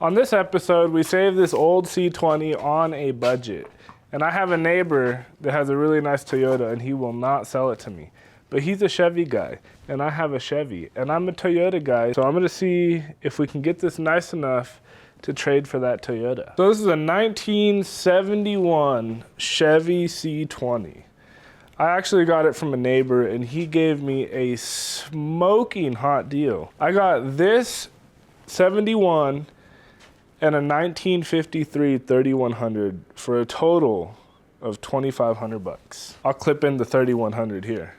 On this episode, we saved this old C20 on a budget. And I have a neighbor that has a really nice Toyota and he will not sell it to me. But he's a Chevy guy and I have a Chevy and I'm a Toyota guy. So I'm gonna see if we can get this nice enough to trade for that Toyota. So this is a 1971 Chevy C20. I actually got it from a neighbor and he gave me a smoking hot deal. I got this 71 and a 1953 3100 for a total of 2,500 bucks. I'll clip in the 3100 here.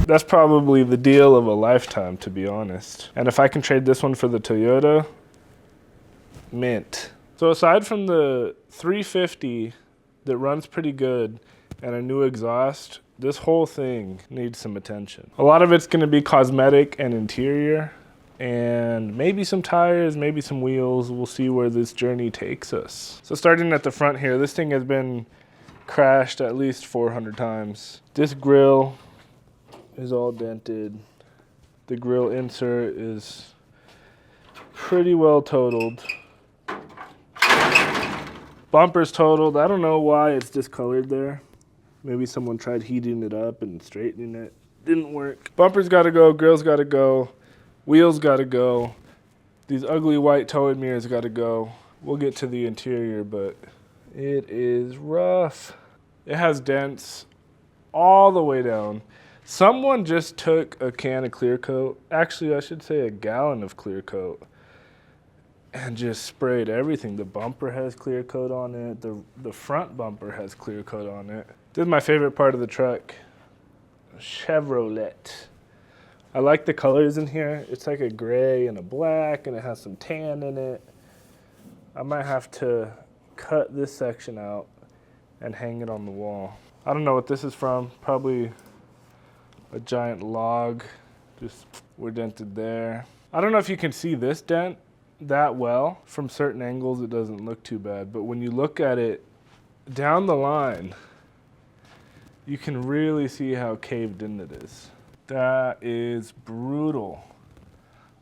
That's probably the deal of a lifetime, to be honest. And if I can trade this one for the Toyota, mint. So aside from the 350 that runs pretty good and a new exhaust, this whole thing needs some attention. A lot of it's gonna be cosmetic and interior, and maybe some tires, maybe some wheels. We'll see where this journey takes us. So starting at the front here, this thing has been crashed at least 400 times. This grille is all dented. The grille insert is pretty well totaled. Bumper's totaled. I don't know why it's discolored there. Maybe someone tried heating it up and straightening it. Didn't work. Bumper's gotta go, grille's gotta go, wheels gotta go. These ugly white towing mirrors gotta go. We'll get to the interior, but it is rough. It has dents all the way down. Someone just took a can of clear coat, actually I should say a gallon of clear coat, and just sprayed everything. The bumper has clear coat on it. The front bumper has clear coat on it. This is my favorite part of the truck, Chevrolet. I like the colors in here. It's like a gray and a black and it has some tan in it. I might have to cut this section out and hang it on the wall. I don't know what this is from, probably a giant log, just we're dented there. I don't know if you can see this dent that well. From certain angles it doesn't look too bad, but when you look at it down the line, you can really see how caved in it is. That is brutal.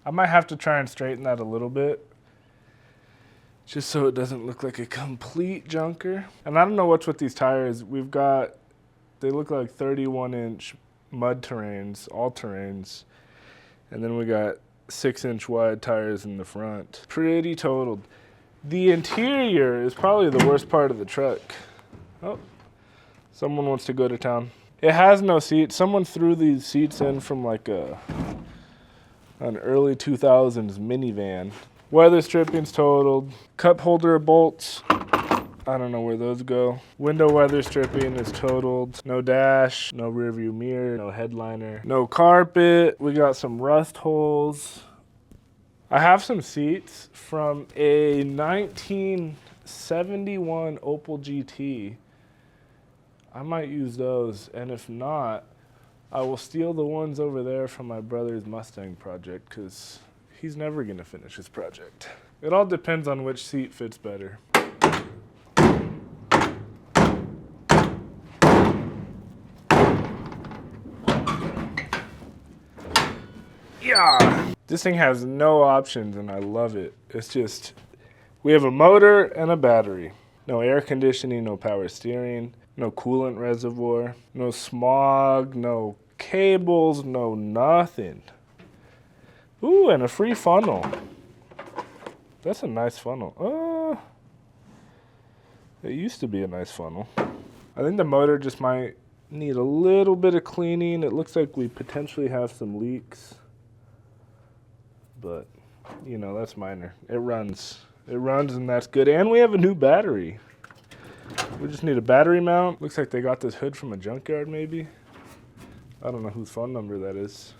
I might have to try and straighten that a little bit, just so it doesn't look like a complete junker. And I don't know what's with these tires. We've got, they look like 31-inch mud terrains, all terrains, and then we got 6-inch wide tires in the front. Pretty totaled. The interior is probably the worst part of the truck. Oh, someone wants to go to town. It has no seats. Someone threw these seats in from like an early 2000s minivan. Weather stripping's totaled. Cup holder bolts, I don't know where those go. Window weather stripping is totaled. No dash, no rear view mirror, no headliner, no carpet. We got some rust holes. I have some seats from a 1971 Opel GT. I might use those, and if not, I will steal the ones over there from my brother's Mustang project because he's never gonna finish his project. It all depends on which seat fits better. Yeah. This thing has no options and I love it. It's just, we have a motor and a battery. No air conditioning, no power steering, no coolant reservoir, no smog, no cables, no nothing. Ooh, and a free funnel. That's a nice funnel. It used to be a nice funnel. I think the motor just might need a little bit of cleaning. It looks like we potentially have some leaks. But, you know, that's minor. It runs and that's good. And we have a new battery. We just need a battery mount. Looks like they got this hood from a junkyard maybe. I don't know whose phone number that is.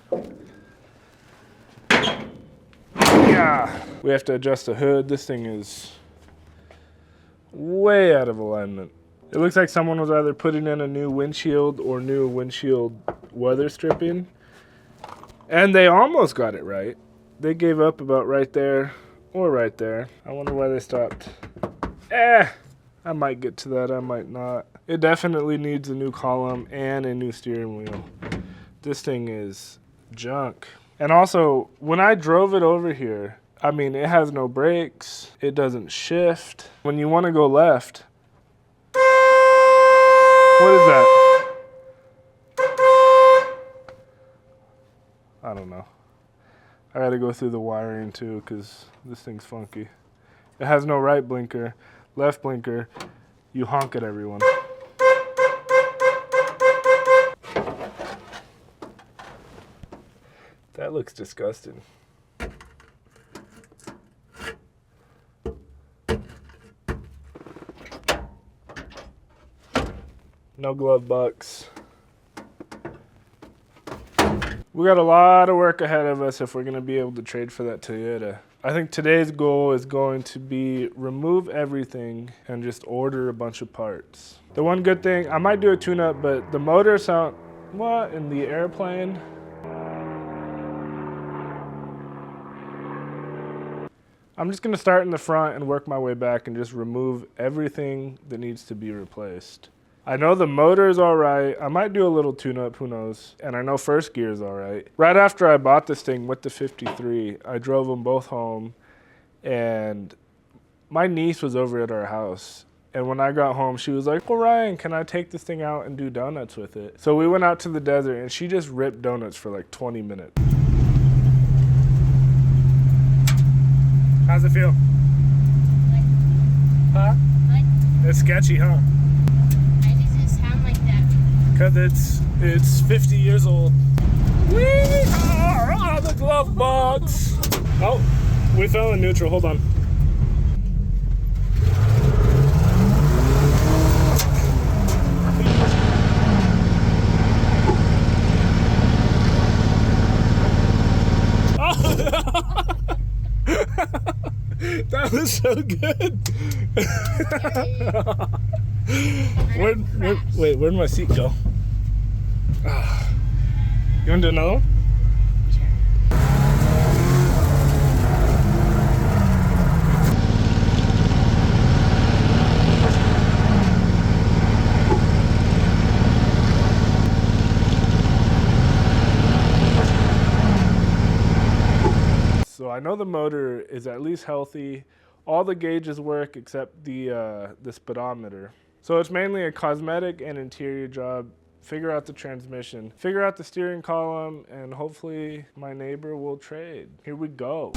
Yeah. We have to adjust the hood. This thing is way out of alignment. It looks like someone was either putting in a new windshield or new windshield weather stripping. And they almost got it right. They gave up about right there or right there. I wonder why they stopped. I might get to that, I might not. It definitely needs a new column and a new steering wheel. This thing is junk. And also, when I drove it over here, I mean, it has no brakes. It doesn't shift. When you want to go left, what is that? I don't know. I gotta go through the wiring too, because this thing's funky. It has no right blinker, left blinker. You honk at everyone. That looks disgusting. No glove box. We got a lot of work ahead of us if we're gonna be able to trade for that Toyota. I think today's goal is going to be remove everything and just order a bunch of parts. The one good thing, I might do a tune-up, but the motor sound, what, in the airplane? I'm just gonna start in the front and work my way back and just remove everything that needs to be replaced. I know the motor is all right. I might do a little tune-up, who knows? And I know first gear is all right. Right after I bought this thing with the 53, I drove them both home, and my niece was over at our house. And when I got home, she was like, well, Ryan, can I take this thing out and do donuts with it? So we went out to the desert, and she just ripped donuts for like 20 minutes. How's it feel? Huh? It's sketchy, huh? Because it's 50 years old. We are on the glove box. Oh, we fell in neutral. Hold on. That was so good. Where'd my seat go? You want to do another one? So I know the motor is at least healthy. All the gauges work except the speedometer. So it's mainly a cosmetic and interior job. Figure out the transmission, figure out the steering column, and hopefully my neighbor will trade. Here we go.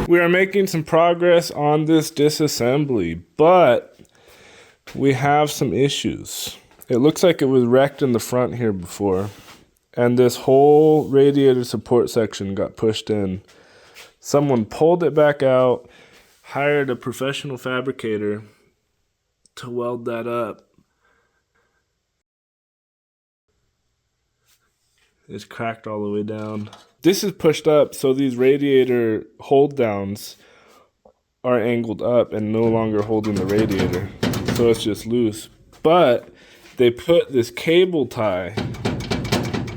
We are making some progress on this disassembly, but we have some issues. It looks like it was wrecked in the front here before, and this whole radiator support section got pushed in. Someone pulled it back out, hired a professional fabricator to weld that up. It's cracked all the way down. This is pushed up, so these radiator hold downs are angled up and no longer holding the radiator. So it's just loose. But they put this cable tie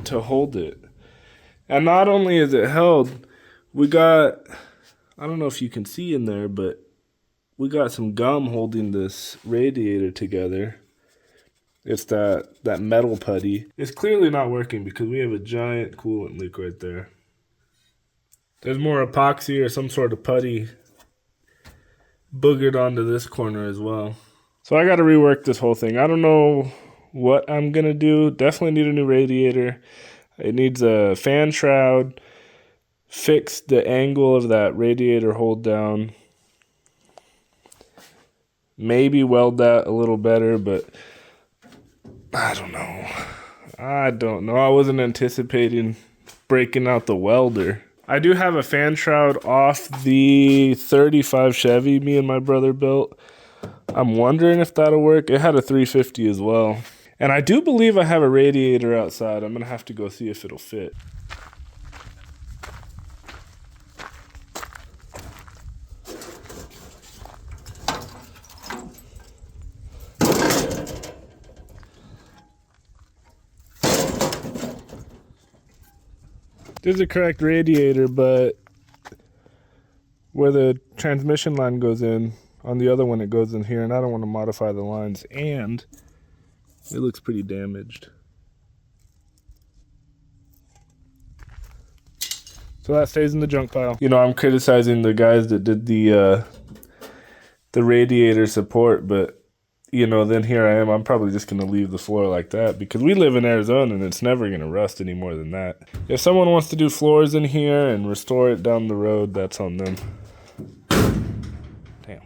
to hold it. And not only is it held, we got, I don't know if you can see in there, but we got some gum holding this radiator together. It's that metal putty. It's clearly not working because we have a giant coolant leak right there. There's more epoxy or some sort of putty boogered onto this corner as well. So I got to rework this whole thing. I don't know what I'm going to do. Definitely need a new radiator. It needs a fan shroud. Fix the angle of that radiator hold down. maybe weld that a little better, but I don't know. I wasn't anticipating breaking out the welder. I do have a fan shroud off the 35 Chevy me and my brother built. I'm wondering if that'll work. It had a 350 as well. And I do believe I have a radiator outside. I'm going to have to go see if it'll fit. This is the correct radiator, but where the transmission line goes in, on the other one it goes in here, and I don't want to modify the lines, and it looks pretty damaged. So that stays in the junk pile. You know, I'm criticizing the guys that did the radiator support, but you know, then here I am. I'm probably just going to leave the floor like that because we live in Arizona and it's never going to rust any more than that. If someone wants to do floors in here and restore it down the road, that's on them. Damn.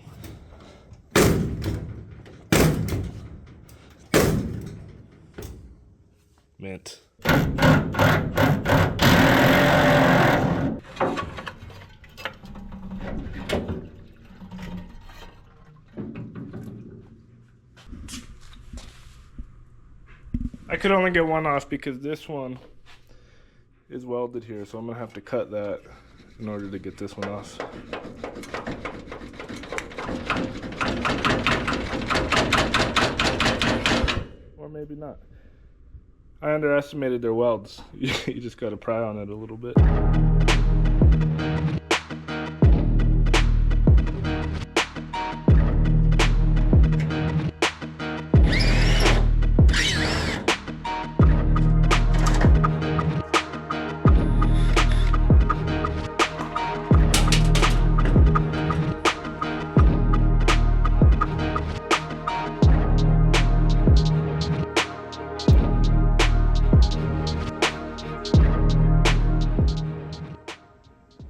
Mint. I could only get one off because this one is welded here, so I'm gonna have to cut that in order to get this one off. Or maybe not. I underestimated their welds. You just gotta pry on it a little bit.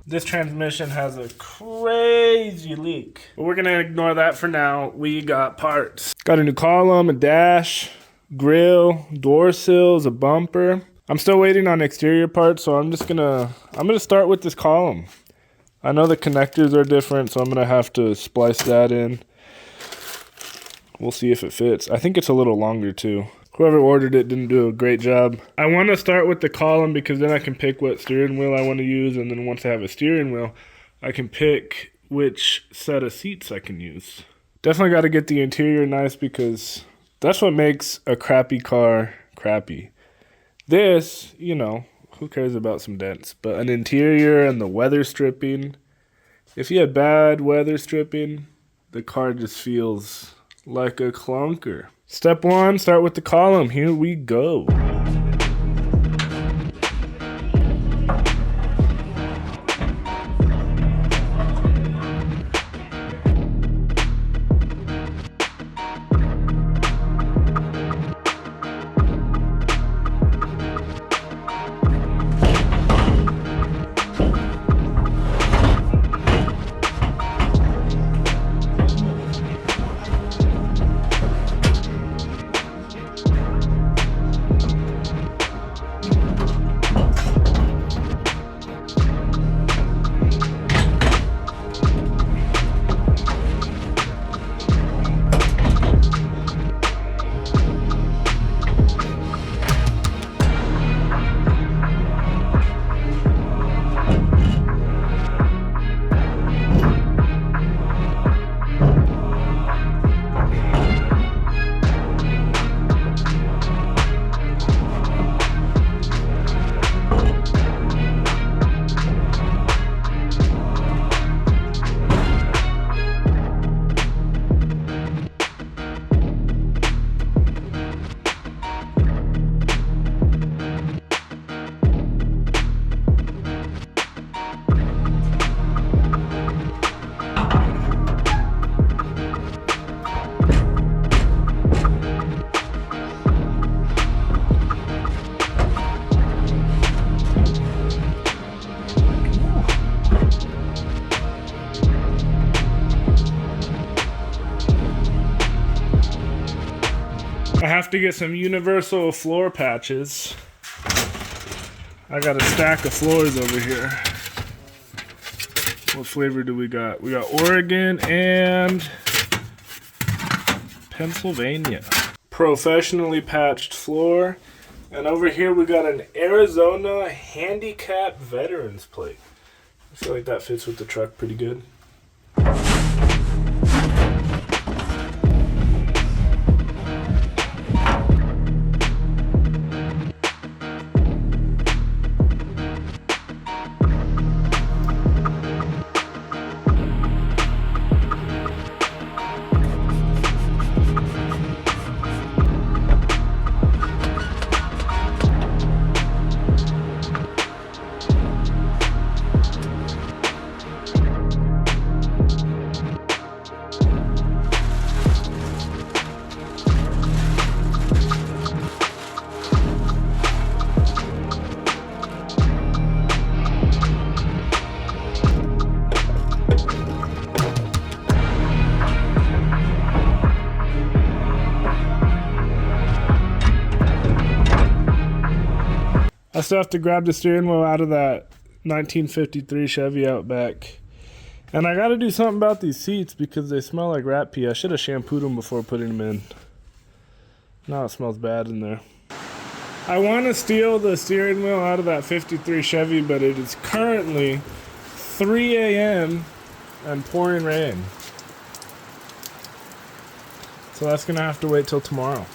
This transmission has a crazy leak, but we're gonna ignore that for now. We got parts. Got a new column, a dash, grill, door sills, a bumper. I'm still waiting on exterior parts, so I'm gonna start with this column. I know the connectors are different, so I'm gonna have to splice that in. We'll see if it fits. I think it's a little longer too. Whoever ordered it didn't do a great job. I want to start with the column because then I can pick what steering wheel I want to use, and then once I have a steering wheel, I can pick which set of seats I can use. Definitely got to get the interior nice because that's what makes a crappy car crappy. This, you know, who cares about some dents? But an interior and the weather stripping, if you had bad weather stripping, the car just feels like a clunker. Step one, start with the column. Here we go. I have to get some universal floor patches. I got a stack of floors over here. What flavor do we got? We got Oregon and Pennsylvania. Professionally patched floor. And over here we got an Arizona handicap veterans plate. I feel like that fits with the truck pretty good. I still have to grab the steering wheel out of that 1953 Chevy Outback. And I gotta do something about these seats because they smell like rat pee. I should have shampooed them before putting them in. Now it smells bad in there. I want to steal the steering wheel out of that 53 Chevy, but it is currently 3 a.m. and pouring rain. So that's gonna have to wait till tomorrow.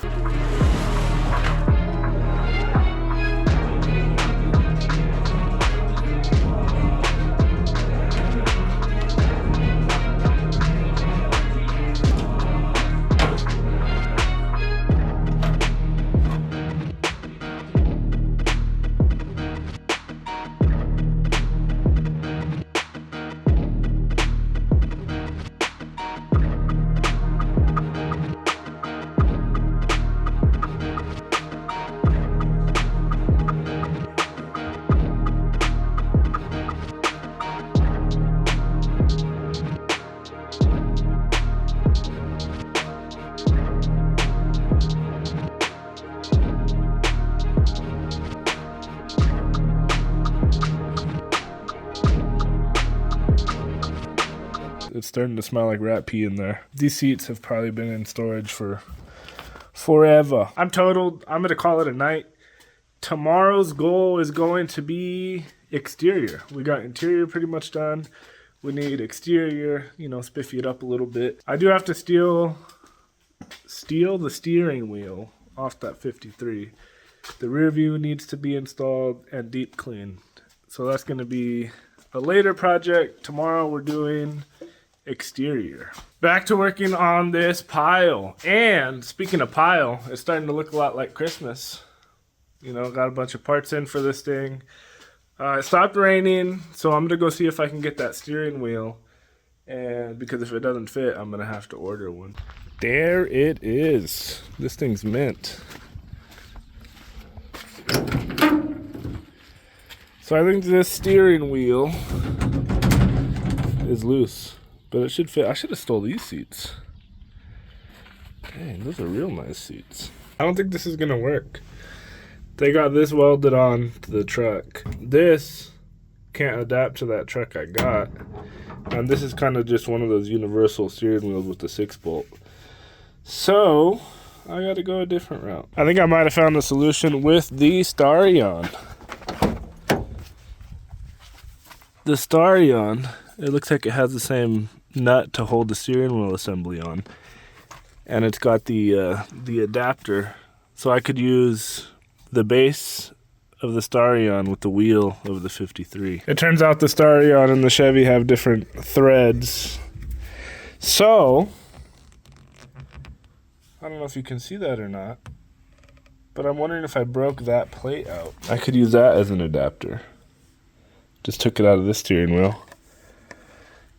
It's starting to smell like rat pee in there. These seats have probably been in storage for forever. I'm totaled. I'm going to call it a night. Tomorrow's goal is going to be exterior. We got interior pretty much done. We need exterior, you know, spiffy it up a little bit. I do have to steal the steering wheel off that 53. The rear view needs to be installed and deep cleaned. So that's going to be a later project. Tomorrow we're doing exterior. Back to working on this pile. And speaking of pile, it's starting to look a lot like Christmas. You know, got a bunch of parts in for this thing. It stopped raining, so I'm gonna go see if I can get that steering wheel. And because if it doesn't fit, I'm gonna have to order one. There it is. This thing's mint. So I think this steering wheel is loose. But it should fit. I should have stole these seats. Dang, those are real nice seats. I don't think this is gonna work. They got this welded on to the truck. This can't adapt to that truck I got. And this is kind of just one of those universal steering wheels with the 6-bolt. So, I gotta go a different route. I think I might have found a solution with the Starion. The Starion, it looks like it has the same nut to hold the steering wheel assembly on, and it's got the adapter, so I could use the base of the Starion with the wheel of the 53. It turns out the Starion and the Chevy have different threads, so I don't know if you can see that or not, but I'm wondering if I broke that plate out, I could use that as an adapter. Just took it out of this steering wheel.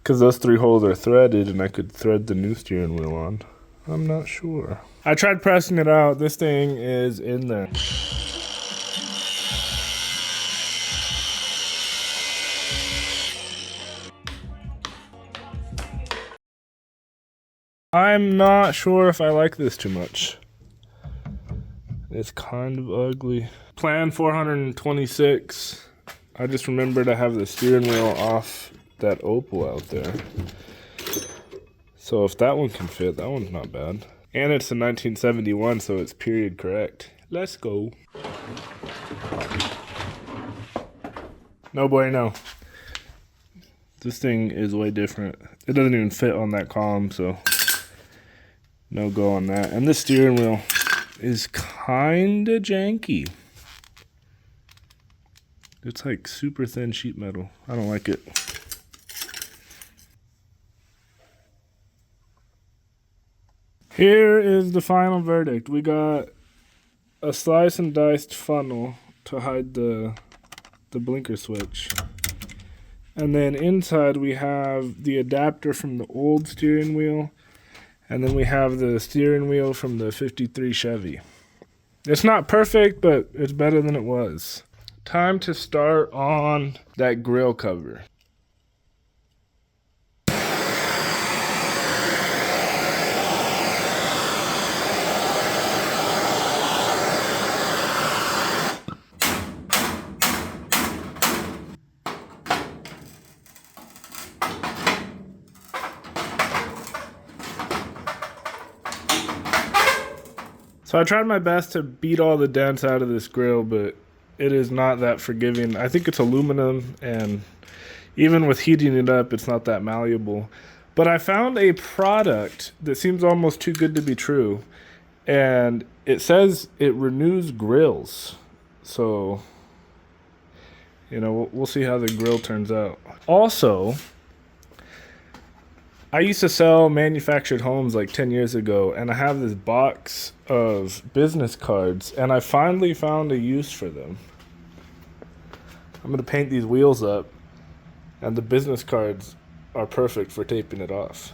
Because those 3 holes are threaded and I could thread the new steering wheel on. I'm not sure. I tried pressing it out. This thing is in there. I'm not sure if I like this too much. It's kind of ugly. Plan 426. I just remembered I have the steering wheel off that Opal out there. So if that one can fit, that one's not bad. And it's a 1971, so it's period correct. Let's go. No bueno. This thing is way different. It doesn't even fit on that column, so no go on that. And the steering wheel is kinda janky. It's like super thin sheet metal. I don't like it. Here is the final verdict. We got a slice and diced funnel to hide the blinker switch. And then inside we have the adapter from the old steering wheel. And then we have the steering wheel from the 53 Chevy. It's not perfect, but it's better than it was. Time to start on that grill cover. So I tried my best to beat all the dents out of this grill, but it is not that forgiving. I think it's aluminum, and even with heating it up, it's not that malleable. But I found a product that seems almost too good to be true, and it says it renews grills. So, you know, we'll see how the grill turns out. Also, I used to sell manufactured homes like 10 years ago, and I have this box of business cards, and I finally found a use for them. I'm gonna paint these wheels up, and the business cards are perfect for taping it off.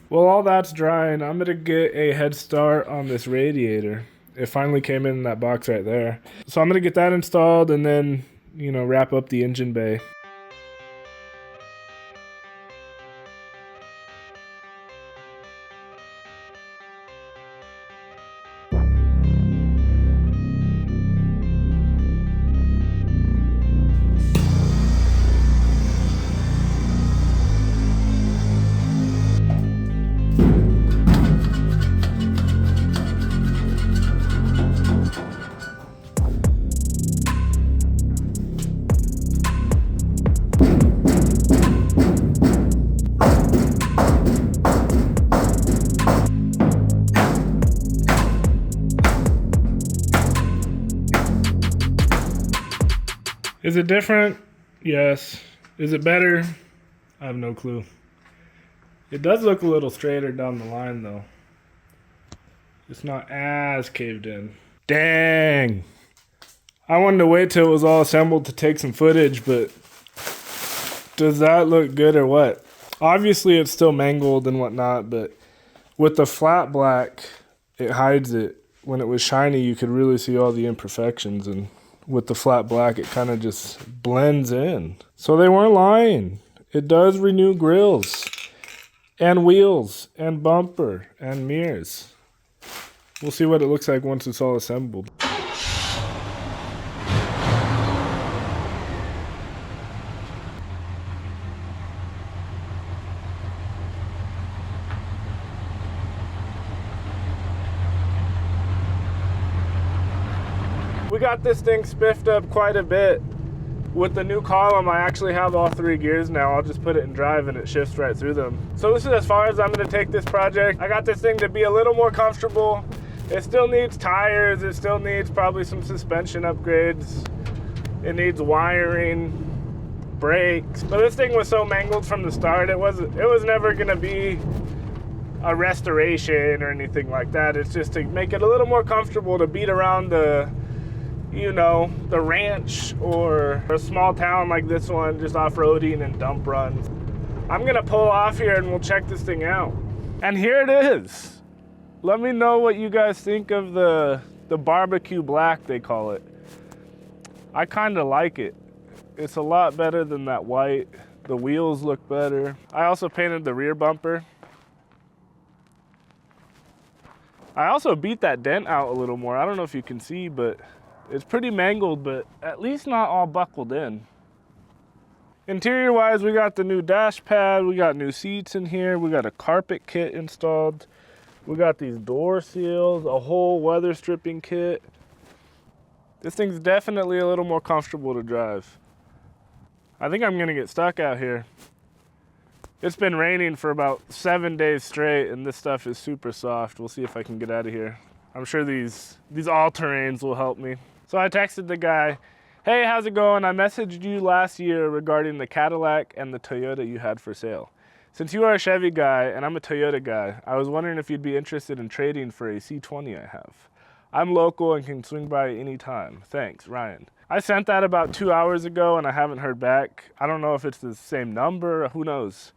Well, all that's drying. I'm gonna get a head start on this radiator. It finally came in that box right there. So I'm gonna get that installed and then, you know, wrap up the engine bay. Is it different? Yes. Is it better? I have no clue. It does look a little straighter down the line, though. It's not as caved in. Dang! I wanted to wait till it was all assembled to take some footage, but does that look good or what? Obviously, it's still mangled and whatnot, but with the flat black, it hides it. When it was shiny, you could really see all the imperfections, and with the flat black, it kind of just blends in. So they weren't lying. It does renew grills and wheels and bumper and mirrors. We'll see what it looks like once it's all assembled. We got this thing spiffed up quite a bit. With the new column, I actually have all 3 gears now. I'll just put it in drive and it shifts right through them. So this is as far as I'm gonna take this project. I got this thing to be a little more comfortable. It still needs tires. It still needs probably some suspension upgrades. It needs wiring, brakes. But this thing was so mangled from the start, it was never gonna be a restoration or anything like that. It's just to make it a little more comfortable to beat around the, you know, the ranch or a small town like this one, just off-roading and dump runs. I'm gonna pull off here and we'll check this thing out. And here it is. Let me know what you guys think of the barbecue black, they call it. I kind of like it. It's a lot better than that white. The wheels look better. I also painted the rear bumper. I also beat that dent out a little more. I don't know if you can see, but it's pretty mangled, but at least not all buckled in. Interior wise, we got the new dash pad, we got new seats in here, we got a carpet kit installed, we got these door seals, a whole weather stripping kit. This thing's definitely a little more comfortable to drive. I think I'm gonna get stuck out here. It's been raining for about 7 days straight and this stuff is super soft. We'll see if I can get out of here. I'm sure these all-terrains will help me. So I texted the guy, hey, how's it going? I messaged you last year regarding the Cadillac and the Toyota you had for sale. Since you are a Chevy guy and I'm a Toyota guy, I was wondering if you'd be interested in trading for a C20 I have. I'm local and can swing by any time. Thanks, Ryan. I sent that about 2 hours ago and I haven't heard back. I don't know if it's the same number, who knows?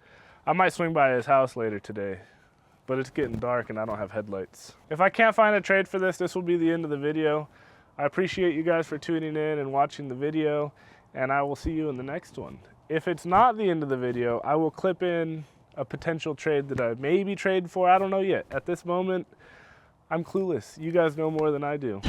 I might swing by his house later today, but it's getting dark and I don't have headlights. If I can't find a trade for this, this will be the end of the video. I appreciate you guys for tuning in and watching the video, and I will see you in the next one. If it's not the end of the video, I will clip in a potential trade that I maybe trade for. I don't know yet. At this moment, I'm clueless. You guys know more than I do.